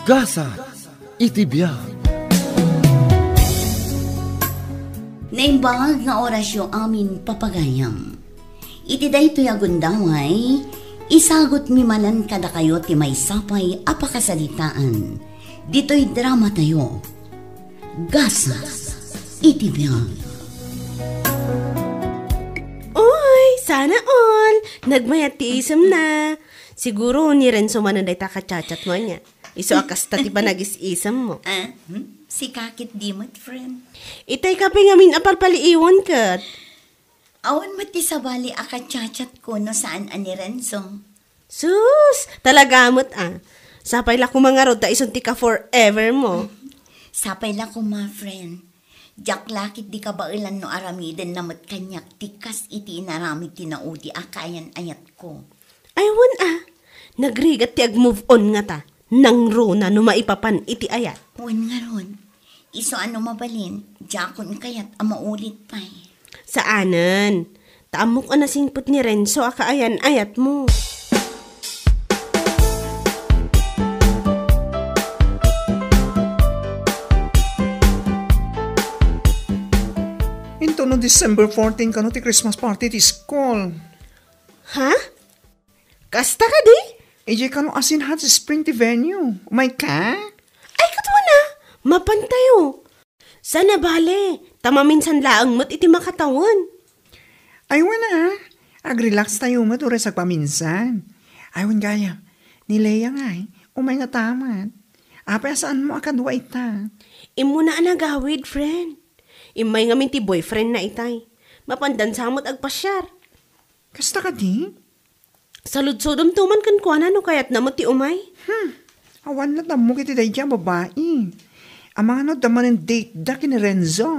Gasa, itibiyag. Naimbag nga orasyo amin papagayam. Iti daytoy agundaway, isagot mi manan kada kayo ti may sapay apakasalitaan. Dito'y drama tayo. Gasa, itibiyag. Oy, sana all. Nagmayat ti isam na. Siguro ni Renzo mananday takachachat mo niya. Iso akas tati ba nag-is-isam mo? Si kakit dimot, friend. Itay ka ngamin apalpaliiwan kat. Awan mati sa bali akachachat ko no saan ani Renzo. Sus, talagamot Sapay la kumangarod ta isunti ka forever mo. Sapay la ko ma, friend. Jak lakit di ka bailan no aramiden namat kanyak tikas iti inaramid tinaudi akayan ayat ko. Aywan nagrigat ti ag-move on nga ta. Nang runa no maipapan iti ayat. Wan nga ron. Iso ano mabalin, jakon kayat amaulit pa Saanan? Taamok na singput ni Renzo akaayan ayat mo. Into no December 14 kano ti Christmas party ti school. Ha? Kasta ka di? EJ kano asin hat sa spring ti venue. Umay ka? Ay katwa na, mapantayo. Sana bale, tamaminsan laang mo't iti makatawan. Aywan ag-relax tayo mo ture sa paminsan. Aywan gaya, nileya nga umay nga tamat. Apay saan mo akadwa ita? Imo na anagawid, friend. Imay nga minti boyfriend na itay. Mapandan samot agpasyar. Kasta ka di? Saludsodom tuman kan kuana no kayat namot ti umay. Awan na tamo kiti day dyan babae. Ang mga no daman ng date da kini Renzo.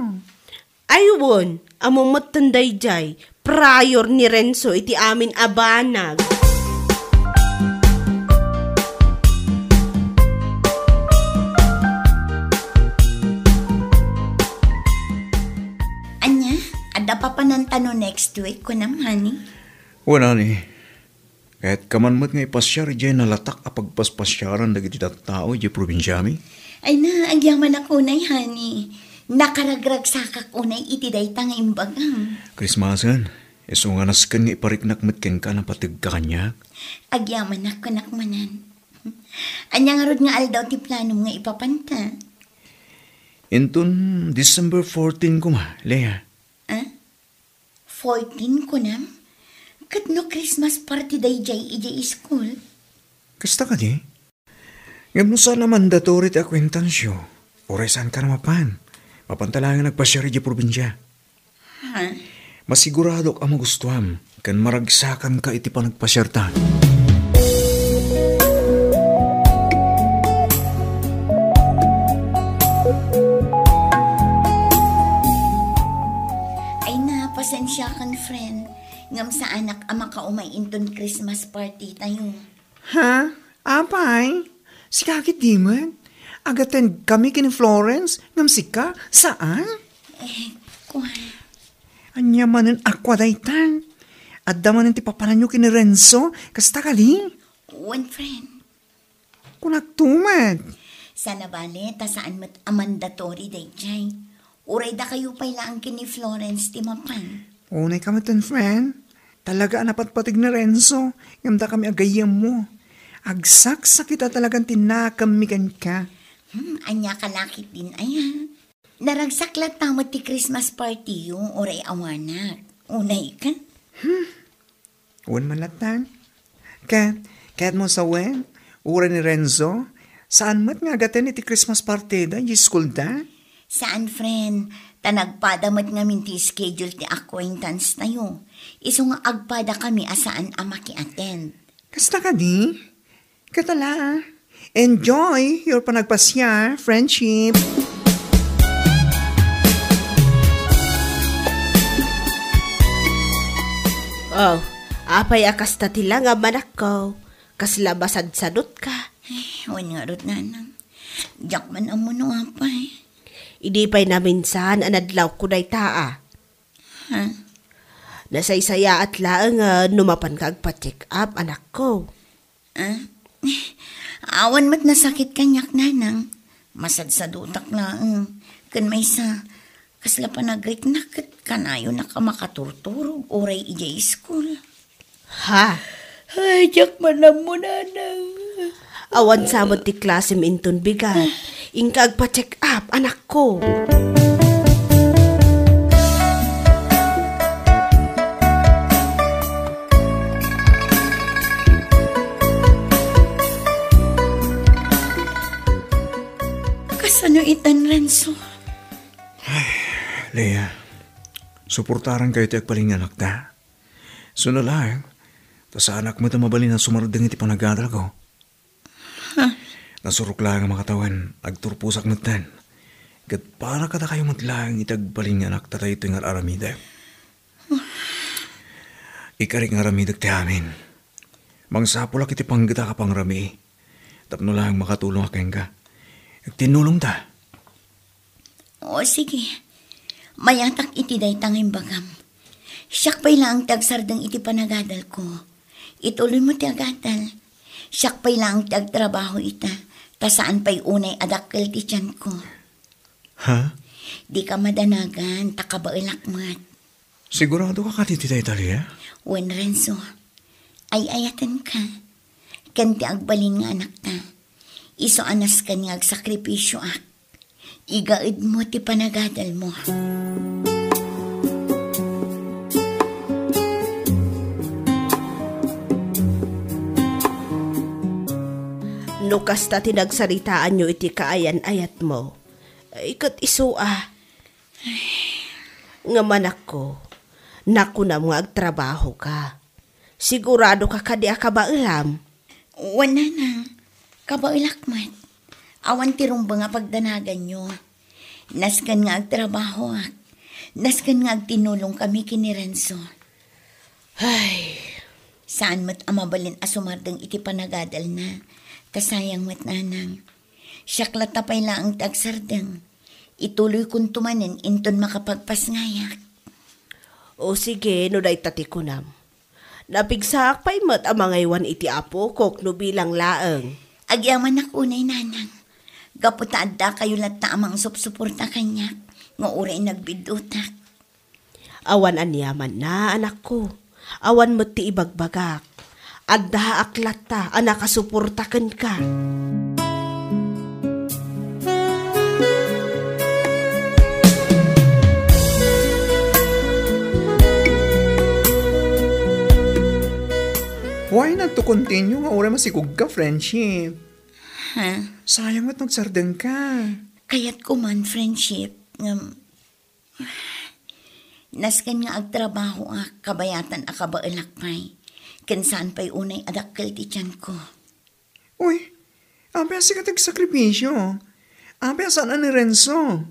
Aywon, amomot tanday jay, prior ni Renzo iti amin abanag. Anya, ada pa panantano next week ko naman Wala ni. Kahit kaman mo't nga ipasyar dyan nalatak apagpaspasyaran dagiti tao di probinsyami. Ay na, agyaman ako na hani. Nakaragrag sakak unay iti dayta nga imbagang. Krismasan, iso nga naskan nga ipariknak matken ka na patig ka kanya. Agyaman ako nakmanan. Anya nga rod nga aldaw ti planom nga ipapanta. Inton December 14 ko Lea. 14 ko na? Kat no Christmas party day jay ijay school? Kasta ka di? Ngam no sana mandatory ti akwentansyo. Oray saan ka namapan? Mapantalangan nagpasyari di probinsya. Masigurado ka magustuhan kan maragsakan ka iti panagpasyarta. Ay na, pasensya kan friend. Ngam sa anak ama ka umay inton Christmas party tayo. Ha? Apay? Si kakit di man? Agaten kami kini Florence? Ngam sika? Saan? Kuhan. Anya manen akwa daytan. Adda manen ti papanan nyo kini Renzo? Kasta kali? One friend. Kunagtumad. Sana bale, ta saan mat mandatory day jay. Uray da kayo pay lang kini Florence ti mapan. Unay kami ten friend. Talaga napatpatig na Renzo. Ngamda kami agayam mo. Agsak kita talagang tinakamigan ka. Anya kalakit din ayan. Naragsaklat tamot ti Christmas party yung oray awanak. Unay ka? Uwan malatan. Kahit mo sa wen, ura ni Renzo, saan mat nga agaten iti Christmas party da? Yung school da? Saan, friend? Tanagpadamat nga minti schedule ti acquaintance tayo. Iso nga agpada kami asaan maki-attend. Kasta ka di? Katala, enjoy your panagpasyar, friendship. Oh, apay akas tatila nga manak ko. Kasla basad-sadot ka. Wan nga rot nanang. Diyak man ang muno apay. Idi pa'y naminsan anadlaw ko day taa. Ha? Nasaysaya at laang numapan ka agpa-check up, anak ko. Awan mat nasakit kanyak nanang. Masad sa dutak lang. Kan may sa kasla pa nagriknakit kanayo na ka makaturturog oray ijay school. Ha? Ay, jak manam mo nanang. Awan samot ti klase minton bigat. Ingkag pa-check up, anak ko. Kasano itan, Renzo? Leia, suportaran kayo ti agpalinganak ta. Sunalang, ta sa anak mo ta mabalin na sumardeng iti panagadal ko. Nasurok lang ang makatawan, agturpusak na tan. Gat para kada kayo matlang itagpalinganak ta tayo ito yung aramida. Ikarik nga ramidag ti amin. Mangsapulak iti panggita ka pang rami. Tapno lang makatulong akeng ka. Tinulong ta. O sige, mayatak iti day tanging bagam. Siyak pa'y lang tagsardang iti panagadal ko. Ituloy mo ti agadal. Siyak pa'y lang tagtrabaho ita. Ta saan pa'y unay adakkel ti tiyan ko. Ha? Di ka madanagan, takabailakmat. Sigurado ka katiti tayo Talia? Wen Renzo, ay ayatan ka. Kanti agbalin nga anak ta. Iso anas ka niya agsakripisyo ak. Igaid mo ti panagadal mo. No kasta tinagsaritaan nyo iti kaayan-ayat mo. Ikat isua. Nga manak ko, naku na mga agtrabaho ka. Sigurado ka kadi akabailam. Wala na. Kabailakmat. Awan tirumba nga pagdanagan nyo. Naskan nga agtrabaho ak. Naskan nga agtinulong kami kini Renzo. Ay, Saan mat amabalin asumardeng iti panagadal na. Kasayang mat nanang. Siyaklat tapay lang ang tagsardeng. Ituloy kong tumanin inton makapagpasngayak. o sige, no day tati ko nam. Napigsaak pa'y mat ang mga iwan iti apo kok no bilang laeng. Agyaman akunay nanang. Gaputaad da kayo lata amang supsuporta kanyak. Nga uray nagbidutak. Awan anyaman na, anak ko. Awan mo ti ibagbagak. Adda aklat ta, anak kasuportakan ka. Why not to continue nga oras masikog ka, friendship? Ha? Sayang at nagsardeng ka. Kaya't kuman, friendship. Naskan nga agtrabaho kabayatan akabailakpay. Kansaan pa'y unay adakkel ti tiyan ko. Uy, ampe si katag-sakripisyo. Ampe saan ni Renzo?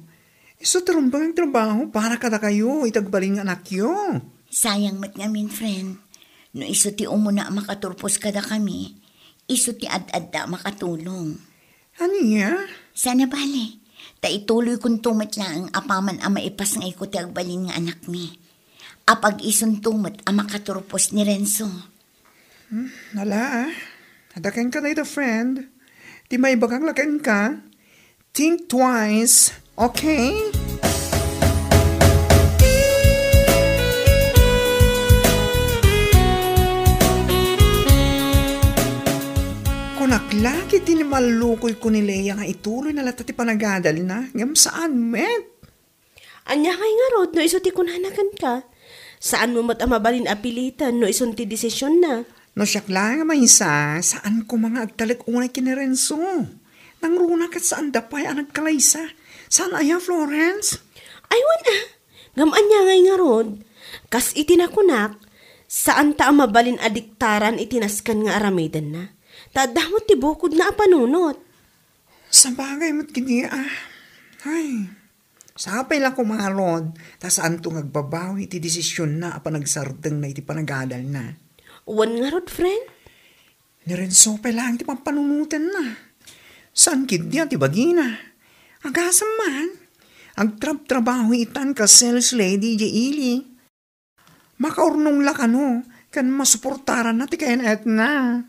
Iso tarumbang ang trabaho para kada kayo itagbaling anak yo. Sayang mat ngamin, friend. No iso ti umuna makaturpos kada kami, iso ti ad-adda makatulong. Aniya? Sana bale, ta ituloy kong tumat lang ang apaman ang maipas nga iko ti agbalin nga anak mi. Apag ison tumat ang makaturpos ni Renzo. Nala Adakan ka na ito, friend. Di may bagang lakan ka. Think twice, okay? Kunaklaki tinimalukoy ko ni Leia nga ituloy na latati panagadal na. Ngam saan, met? Anya kay nga rod, no iso ti kunhanakan ka. Saan mo mat amabalin apilitan, no iso ti desisyon na. No siyak lang nga mahisa, saan ko mga agtalag unay kini Renzo? Nang runa kat saan dapay ang nagkalaysa? Saan aya, Florence? Aywan ngam anya ngay nga rod. Kas itinakunak, saan ta amabalin adiktaran itinaskan nga aramidan na. Tadah mo ti bukod na apanunot. Sa bagay mo't kini Ay, sapay lang kumarod. Ta saan to ngagbabawi iti desisyon na apanagsardeng na iti panagadal na. Uwan nga rod, friend? Ni Renzo pa lang iti pampanunutan na. Saan kidya ti bagina? Agasam man. Agtrab-trabaho itan ka sales lady di ili. Makaurnong lakano kan masuportaran na ti kayan et na.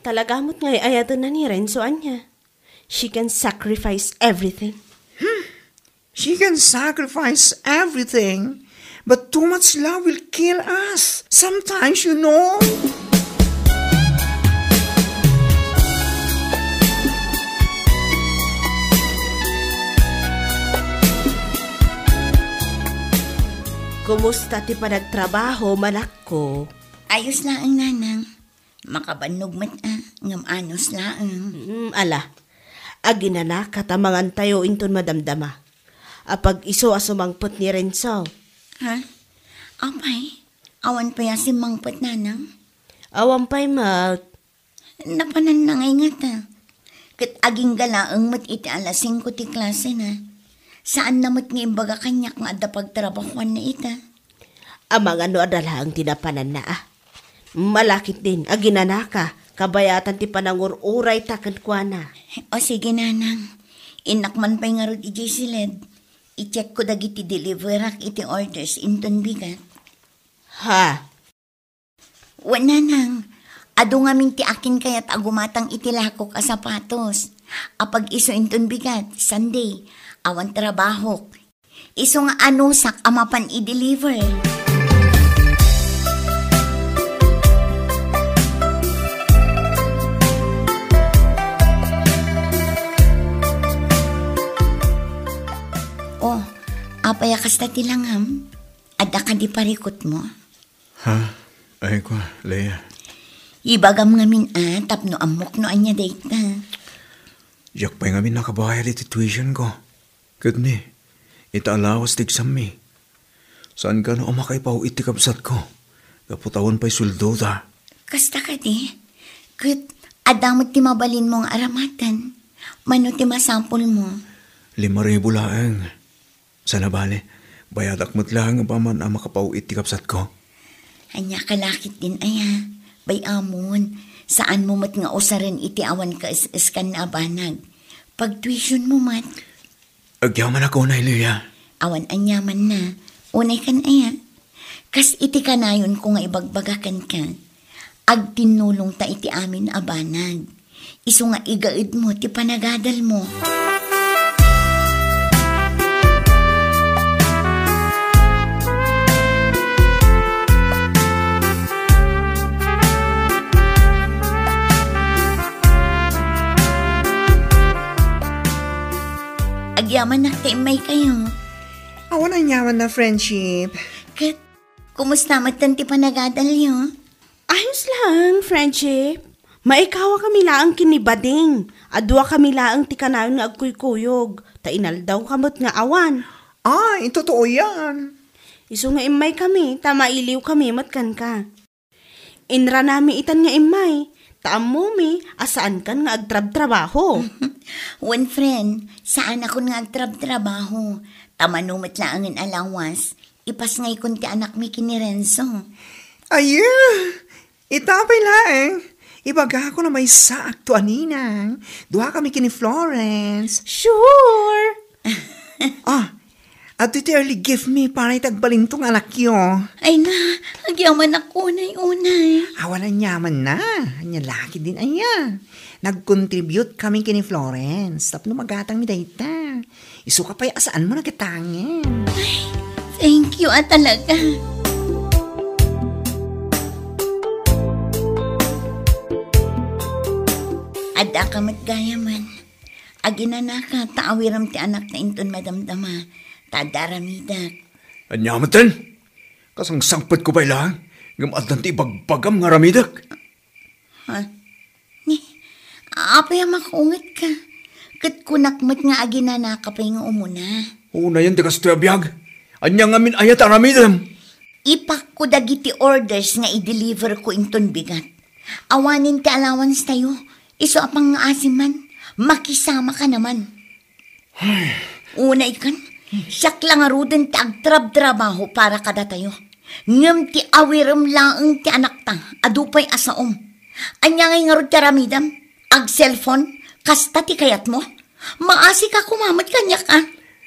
Talaga mo't nga ayato na ni Renzo anya. She can sacrifice everything. She can sacrifice everything, but too much love will kill us. Sometimes, you know. Kumusta ti pa nagtrabaho, manak ko? Ayos laang nanang. Makabanog man ngam anos laang. Ala, aginana katamangan tayo inton madamdama. Apag iso asumangpot ni Renzo. Ha? Apay, awan pa si mangpot nanang. Awan pa'y mat. Napanan na ngay nga. Kat aging galaang mat iti alas 5 ti klase na. Saan namot nga imbaga kanyak nga ada pagtrabahuan na ita? Amang ano adalahang tinapanan na Malakit din, aginana ka. Kabayatan ti panangur-uray takan kwa na. O sige nanang, inakman pa'y nga rod iti silid. I-check ko dagiti deliverak iti orders inton bigat. Ha? Wala nang, ado nga ti akin kaya't agumatang itilakok a sapatos. Apag iso inton bigat, Sunday, awan trabaho. Iso nga anusak amapan i-deliver. Oh, apaya kasta tilangham. Ada ka di parikot mo? Ha? Ay ko, Leia. Ibagam ngamin tapno amok no anya data. Yak pa'y ngamin nakabayad iti tuition ko. Kat ni, itaalawas tigsam mi. Saan ka na umakaipaw iti kapsat ko? Kaputawon pa'y suldo ta. Kasta ka di? Kat adamot ti mabalin mong aramatan. Mano ti masampol mo? 5,000 laang. Sana bale, bayadak mo't lang ang paman ang makapaw iti kapsat ko. Anya kalakit din aya. Bay amon, saan mo mat nga usarin iti awan ka iskan na abanag. Pag tuition mo mat. Agyaman ako na, Leia. Awan anyaman na. Unay kan aya. Kas iti kanayon ko nga ibagbagakan ka. Ag tinulong ta iti amin abanag. Iso nga igaid mo ti panagadal mo. Agyaman na may kayo. Awan ang yaman na friendship. Kat, kumusta matan ti panagadal yo? Ayos lang, friendship. Maikawa kami laang kinibading. Adwa kami laang ti kanayon nga agkuykuyog. Tainal daw kamot nga awan. Ay, totoo yan. Iso nga imay kami, tamailiw kami matkan ka. Inra nami itan nga imay. Taam mo mi, asaan kan nga agtrab-trabaho. One friend, saan ako nga agtrab-trabaho? Tamanumat laangin alawas. Ipas ngay kun ti anak mi kini Renzo. Ayun! Itapay laeng. Ibaga ko na may saak to aninang. Duha kami kini Florence. Sure! At iti early gift me para itagbalintong anak yo. Ay na, agyaman ako unay. Awan ang yaman na. Anya laki din aya. Nag-contribute kami kini Florence. Tapno magatang mi dayta. Isu ka pa'y asaan mo nagatangin. Thank you talaga. Ada ka matgayaman. Aginana ka, taawiram ti anak na inton madamdama. Tadaramidak. Anyamatan? Kasang sangpat ko ba lang? Ngamadlan ti bagbagam nga ramidak. Ha? Ni, apay makungat ka. Kat kunakmat nga aginana ka pa nga umuna. Una yan, tikas to abiyag. Anya nga min ayat aramidam. Ipak ko dagiti orders nga i-deliver ko inton bigat. Awanin ti allowance tayo. Iso apang nga asiman. Makisama ka naman. Una ikan, siyak lang aruden ti agtrab-trabaho para kada tayo. Ngam ti awiram laang ti anak ta, adupay asaom. Anya ngay nga rod karamidam, ag cellphone, kasta ti kayat mo. Maasi ka kumamat kanya ka.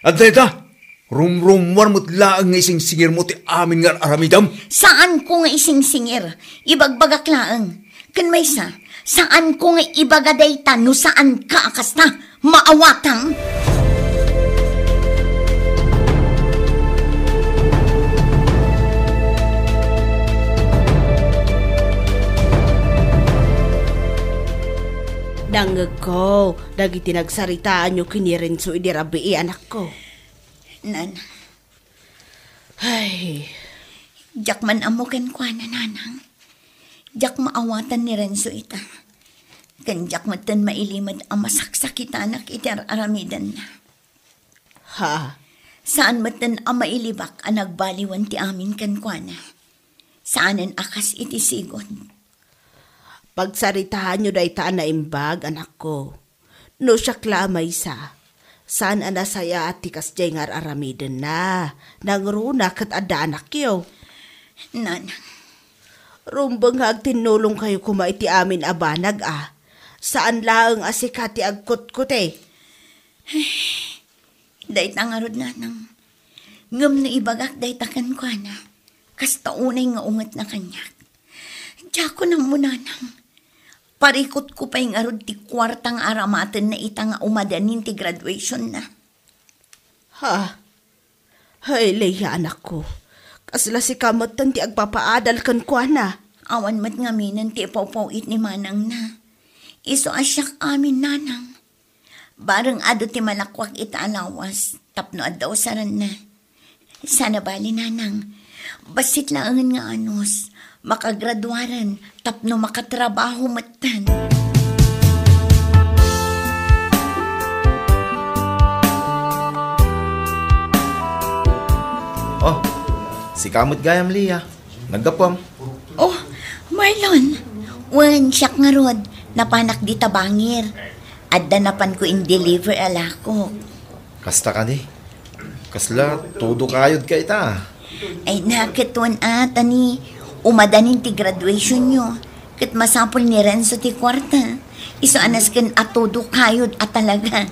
At deta, rum-rumwar mo't laang nga ising-singir mo ti amin nga aramidam. Saan ko nga ising-singir? Ibagbagak laang. Kan may sa, Saan ko nga ibagaday ta no saan ka kasta maawatang? Dangag ko, dagiti nagsaritaan nyo kinirinso idirabi anak ko. Nan, Ay, jak man amukan ko na nanang. Jak maawatan ni Renzo ita. Kanjak matan mailimad ang masaksakita anak itar aramidan na. ha, Saan matan ang mailibak ang nagbaliwan ti amin kankwana. Saanan akas iti sigon. pagsaritahan nyo dahi taan na imbag anak ko. No siya klamay sa, saan anasaya at tikas jengar aramiden na, nangruna kat ada anak yo. Nanang, Rumbang hag tinulong kayo kumaiti amin abanag Saan laang asikati agkut-kute? dahit ang arod nanang. Ngam na ibagak dahit akan kwa na. Kasta unay nga ungat na kanyak. Diya ko nang munanang. Parikot ko pa yung arod ti kwartang aramatan na ita nga umadanin ti graduation na. Ha? Hay, Leia anak ko. Kasla si kamatan ti agpapaadal kan kwa na. Awan mat nga minan ti ipawpawit ni manang na. Iso asyak amin nanang. Bareng ado ti malakwak ita alawas. Tapno adaw saran na. Sana bali nanang. Basit laangan nga anos. Makagraduaran. Tapno makatrabaho matan. Oh, si kamot gayam Lia. Nagkapam. Oh, Marlon. Wan siyak nga rod. Napanak di tabangir. Adda napan ko in-deliver alako. Kasta ka ni. Kasla, todo kayod ka ita. Ay nakitwan ata ni umadanin ti graduation nyo. Kat masapol ni Renzo ti kwarta. Iso anas kan atodo kayod at talaga.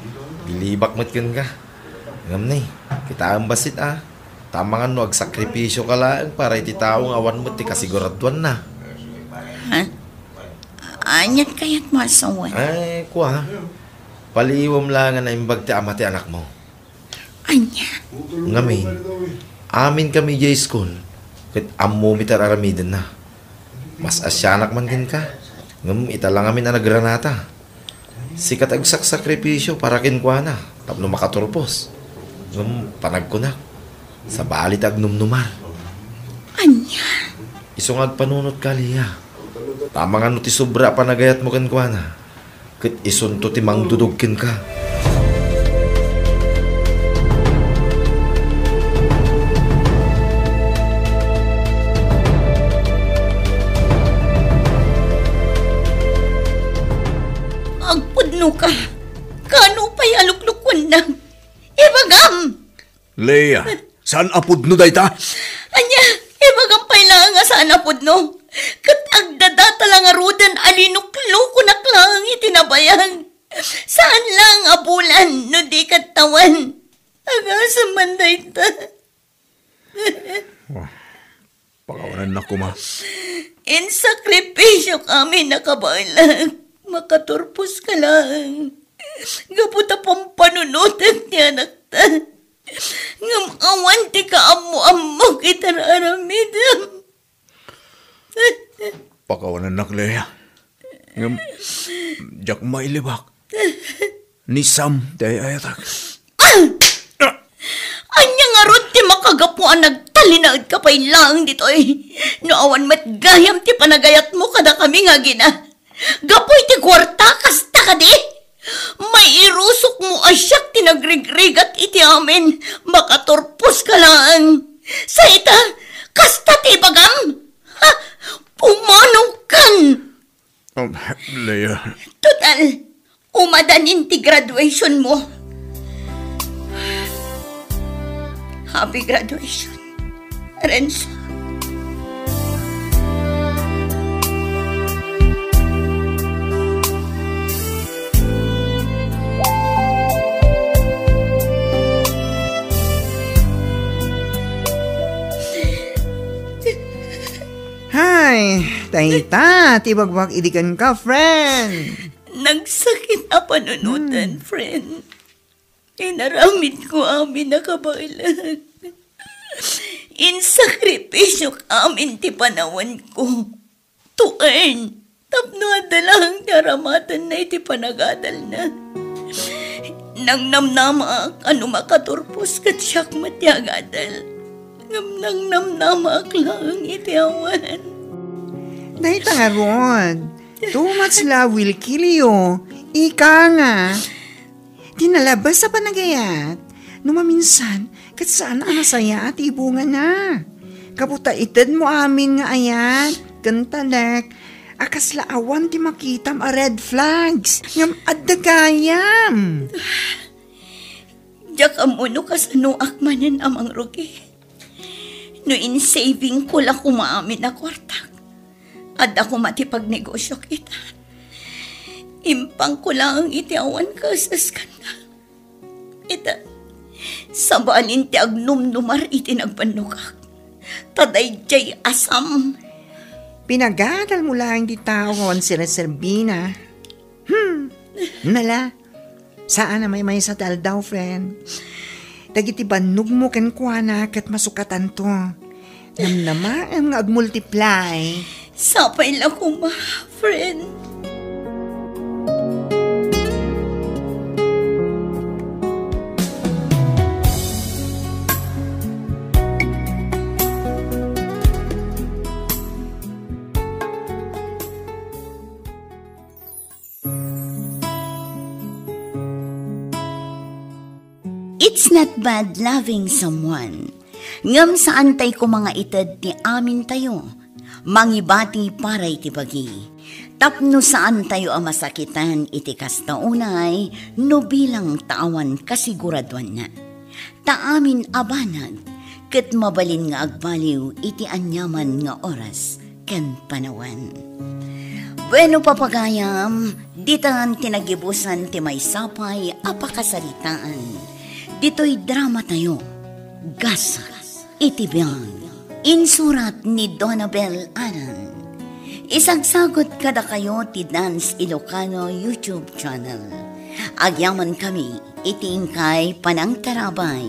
Bilibak mat kan ka. Ngam ni, kita ang basit Tama nga no, agsakripisyo ka lang para iti taong awan mo ti kasiguraduan na. Ha? Anyat kaya't masawan. Ay, kuha. Paliwam lang na imbag ti ama ti anak mo. Anya? Ngamin, amin kami jay school. Kat amo mitar aramidan na. Mas asyanak man din ka. Ngam, ita lang amin na nagranata. Sikat agsakripisyo para kinkuha na. Tapno makaturpos. Ngam, panag ko na. Sa balit agnumnumar. Anya? Isong agpanunot ka, Lia. Tama nga no ti sobra panagayat mo kan kuha na. Kat isunto ti mangdudugkin ka. Agpudno ka. Kano pa'y aluklukwan na? Ibagam! Leia, saan apod no dayta? Anya, ibagam pa'y lang nga saan apudno. Kat agdadata lang arudan alinuklo naklang itinabayan. Saan lang abulan no di katawan. Agasam man dayta. Pakawanan na ko ma. In sakripisyo kami nakabalag. Makaturpos ka lang. Gaputa pang panunutan niya nakta. Ngam awan ti ka amo-amo kita aramidam. Pakawanan na Leia. Ngam, jak mailibak. Ni Sam, day ayatak. Anya nga ron ti makagapuan nagtalinaad ka pa'y lang dito eh. Noawan mat gayam ti panagayat mo kada kami nga gina. Gapoy ti kwarta kasta ka di. May irusok mo asyak ti nagrigrigat iti amin. Makaturpos ka lang. Sa ita, kasta ti bagam. Ha? Pumanong kan. Leia. Total, umadanin ti graduation mo. Happy graduation, Renzo. Hay, Tayta, tibagbak idikan ka, friend. Nagsakit na panunutan, friend. Inaramid ko amin nakabailan. Insakripisyo amin ti panawan ko. To earn. Tapno adalang daramatan na iti panagadal na. Nang namnamak, ano makaturpos kat siyak matyagadal. Nang namnamak lang iti awan. Tayta nga ron. Too much love will kill you. Ika nga. Tinalabas sa panagayat. Numaminsan, kat saan ang nasaya at ibunga na. Kaputa itad mo amin nga ayat. Kantalek. Akas laawan ti makitam a red flags. Ngam addagayam. Diyak amuno kasano akmanan amang rugi. No in saving ko lang kumaamin na kwartak. At ako matipagnegosyo kita. Impang ko lang ang itiawan ka sa skandal. Ita, sa balin ti agnumnumar iti nagpanukak. Taday jay asam. Pinagadal mo lang di tao si Reservina. Nala, saan na may sa daldaw, friend? Dagiti banug mo kenkwana kat masukatan to. Namnama ang agmultiply. Sapay lang ko friend. It's not bad loving someone. Ngam saan tay ko mga itad ni amin tayo. Mangibati para iti bagi. Tapno saan tayo ang masakitan iti kastaunay no bilang tawan kasiguraduan na. Taamin abanag ket mabalin nga agbaliw iti anyaman nga oras ken panawan. Bueno papagayam, ditan tinagibusan ti may sapay apakasalitaan. Dito'y drama tayo. Gasa, itibiyang. Insurat ni Donabel Anan. Isagsagot kada kayo ti Dance Ilocano YouTube channel. Agyaman kami, itingkay panangtarabay.